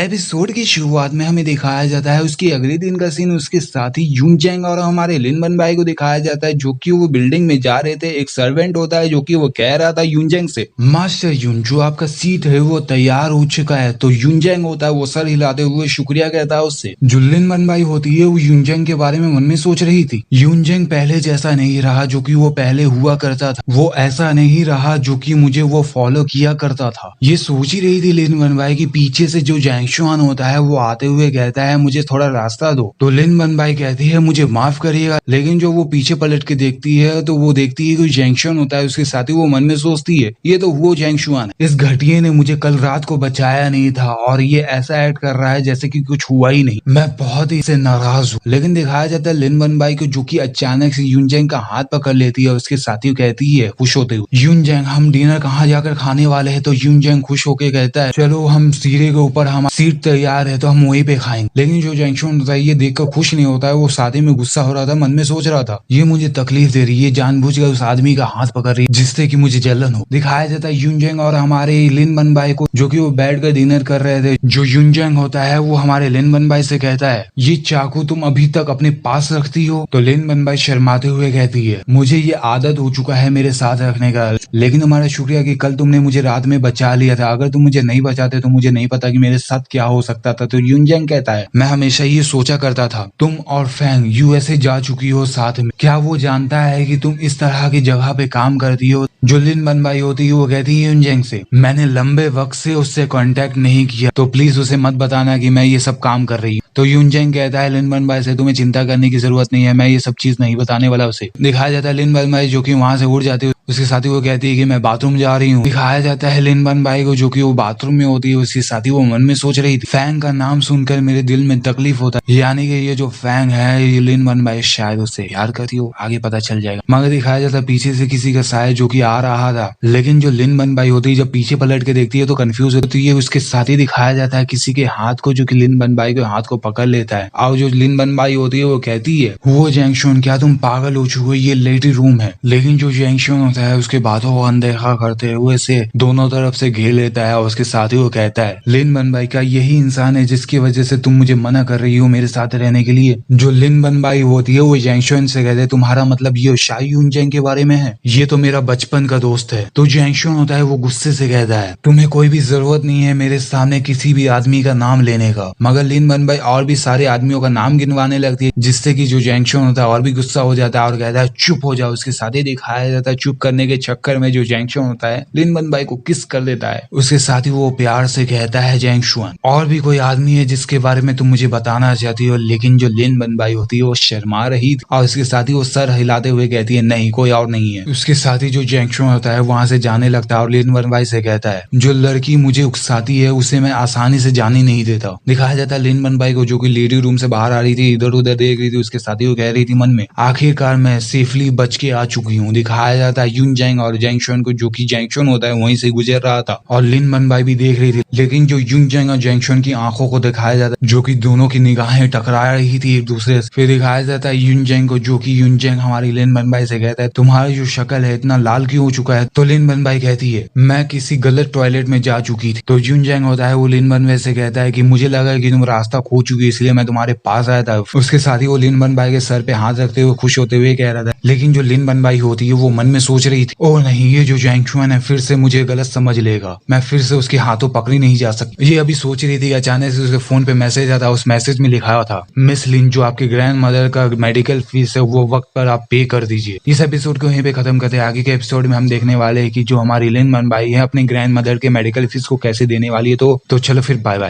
Episode की शुरुआत में हमें दिखाया जाता है उसके अगले दिन का सीन। उसके साथ ही यूनचैंग और हमारे लिन बनबाई को दिखाया जाता है जो कि वो बिल्डिंग में जा रहे थे। एक सर्वेंट होता है जो कि वो कह रहा था यूनचैंग से, मास्टर यून जो आपका सीट है वो तैयार हो चुका है। तो यूनचैंग होता है वो सर हिलाते हुए शुक्रिया कहता है उससे। जो लिन बनबाई होती है वो यूनचैंग के बारे में मन में सोच रही थी। यूनचैंग पहले जैसा नहीं रहा जो कि वो पहले हुआ करता था, वो ऐसा नहीं रहा जो कि मुझे वो फॉलो किया करता था। ये सोच ही रही थी लिन बनबाई की पीछे से जो जैंगशुआन होता है वो आते हुए कहता है मुझे थोड़ा रास्ता दो। तो लिन बनबाई कहती है मुझे माफ करिएगा, लेकिन जो वो पीछे पलट के देखती है तो वो देखती है कि जैंगशुआन होता है उसके साथ ही। वो मन में सोचती है ये तो वो जैंगशुआन है, इस घटिया ने मुझे कल रात को बचाया नहीं था और ये ऐसा एक्ट कर रहा है जैसे कि कुछ हुआ ही नहीं। मैं बहुत ही इससे नाराज हूँ। लेकिन दिखाया जाता है लिन बनबाई को जो कि अचानक से यूनचैंग का हाथ पकड़ लेती है। उसके साथ ही कहती है खुश होते हुए, यूनचैंग हम डिनर कहाँ जाकर खाने वाले हैं। तो यूनचैंग खुश होकर कहता है चलो हम सीढ़ी के ऊपर हमारी सीट तैयार है तो हम वहीं पे खाएंगे। लेकिन जो जैंगशुआन होता है ये देखकर खुश नहीं होता है, वो साथ में गुस्सा हो रहा था। मन में सोच रहा था ये मुझे तकलीफ दे रही है, जानबूझकर उस आदमी का हाथ पकड़ रही है जिससे कि मुझे जलन हो। दिखाया जाता है यूनचैंग और हमारे लिन बनबाई को जो कि वो बैठ कर डिनर कर रहे थे। जो यूनचैंग होता है वो हमारे लिन बनबाई से कहता है ये चाकू तुम अभी तक अपने पास रखती हो। तो लिन बनबाई शर्माते हुए कहती है मुझे ये आदत हो चुका है मेरे साथ रखने का, लेकिन तुम्हारा शुक्रिया कि कल तुमने मुझे रात में बचा लिया था। अगर तुम मुझे नहीं बचाते तो मुझे नहीं पता कि मेरे साथ क्या हो सकता था। तो यूनचैंग कहता है मैं हमेशा ये सोचा करता था तुम और फैंग यूएसए जा चुकी हो साथ में, क्या वो जानता है कि तुम इस तरह की जगह पे काम करती हो। जो लिन बनबाई होती है वो कहती है यूनचैंग से मैंने लंबे वक्त से उससे कांटेक्ट नहीं किया तो प्लीज उसे मत बताना कि मैं ये सब काम कर रही हूँ। तो यूनचैंग कहता है लिन बनबाई से तुम्हें चिंता करने की जरूरत नहीं है, मैं ये सब चीज नहीं बताने वाला उसे। दिखाया जाता है लिन बनबाई जो कि वहां से उड़ जाती है। उसके साथ ही वो कहती है कि मैं बाथरूम जा रही हूँ। दिखाया जाता है लिन बनबाई को जो कि वो बाथरूम में होती है। उसके साथ ही वो मन में सोच रही थी फैंग का नाम सुनकर मेरे दिल में तकलीफ होता है, यानी कि ये जो फैंग है ये लिन बनबाई शायद उससे प्यार करती हो, आगे पता चल जाएगा। मगर दिखाया जाता है पीछे से किसी का साया जो कि आ रहा था, लेकिन जो लिन बनबाई होती है जब पीछे पलट के देखती है तो कंफ्यूज होती है। उसके साथ ही दिखाया जाता है किसी के हाथ को जो कि लिन बनबाई के हाथ को पकड़ लेता है। और जो लिन बनबाई होती है वो कहती है वो जैंगशुआन क्या तुम पागल हो चुके हो, ये लेडी रूम है। लेकिन जो जैंगशुआन होता है उसके बातों को अनदेखा करते हुए से दोनों तरफ से घेर लेता है। और उसके साथ ही वो कहता है लिन बनबाई का यही इंसान है जिसकी वजह से तुम मुझे मना कर रही हो मेरे साथ रहने के लिए। जो लिन बनबाई होती है वो जैंगशुआन से कहते हैं तुम्हारा मतलब ये शाई यूनचैंग के बारे में है, ये तो मेरा बचपन का दोस्त है। तो जैंगशुआन होता है वो गुस्से से कहता है तुम्हें कोई भी जरूरत नहीं है मेरे सामने किसी भी आदमी का नाम लेने का। मगर लिन बनबाई और भी सारे आदमियों का नाम गिनवाने लगती है जिससे कि जो जैंगशुआन होता है और भी गुस्सा हो जाता है और कहता है चुप हो जाओ। उसके साथ ही दिखाया जाता है चुप करने के चक्कर में जो जैंगशुआन होता है लिन बनबाई को किस कर देता है। उसके साथ ही वो प्यार से कहता है जैंगशुआन और भी कोई आदमी है जिसके बारे में तुम मुझे बताना चाहती हो। लेकिन जो लिन बनबाई होती है वो शर्मा रही थी और उसके साथ ही वो सर हिलाते हुए कहती है नहीं कोई और नहीं है। उसके साथ ही जो जैंगशुआन होता है वहां से जाने लगता है और लिन बनबाई से कहता है जो लड़की मुझे उकसाती है उसे मैं आसानी से जाने नहीं देता। दिखाया जाता है लिन बनबाई को जो कि लेडी रूम से बाहर आ रही थी, इधर उधर देख रही थी। उसके साथ ही वो कह रही थी मन में आखिरकार मैं सेफली बच के आ चुकी हूँ। दिखाया जाता है यूनचैंग और जैंगशुआन को जो कि जैंगशुआन होता है वहीं से गुजर रहा था और लिन बनबाई भी देख रही थी। लेकिन जो यूनचैंग और जैंगशुआन की आंखों को दिखाया जाता है जो कि दोनों की निगाहें टकरा रही थी एक दूसरे से। फिर दिखाया जाता है यूनचैंग को जो कि यूनचैंग हमारी लिन बनबाई से कहता है तुम्हारी जो शक्ल है इतना लाल क्यों हो चुका है। तो लिन बनबाई कहती है मैं किसी गलत टॉयलेट में जा चुकी थी। तो यूनचैंग होता है वो लिन बनबाई से कहता है कि मुझे लगा कि तुम रास्ता खो चुकी इसलिए मैं तुम्हारे पास आया था। उसके साथ ही वो लिन बनबाई के सर पे हाथ रखते हुए खुश होते हुए कह रहा था। लेकिन जो लिन बनबाई होती है वो मन में सोच रही थी ओ नहीं ये जो जैंगशुआन है फिर से मुझे गलत समझ लेगा, मैं फिर से उसके हाथों पकड़ी नहीं जा सकती। ये अभी सोच रही थी अचानक से उसके फोन पे मैसेज आता। उस मैसेज में लिखा हुआ था मिस लिन जो आपके ग्रैंड मदर का मेडिकल फीस है वो वक्त पर आप पे कर दीजिए। इस एपिसोड को यहीं पे खत्म करते हैं। आगे के एपिसोड में हम देखने वाले हैं कि जो हमारी लिन बनबाई है अपने ग्रैंड मदर के मेडिकल फीस को कैसे देने वाली है। तो चलो फिर बाय बाय।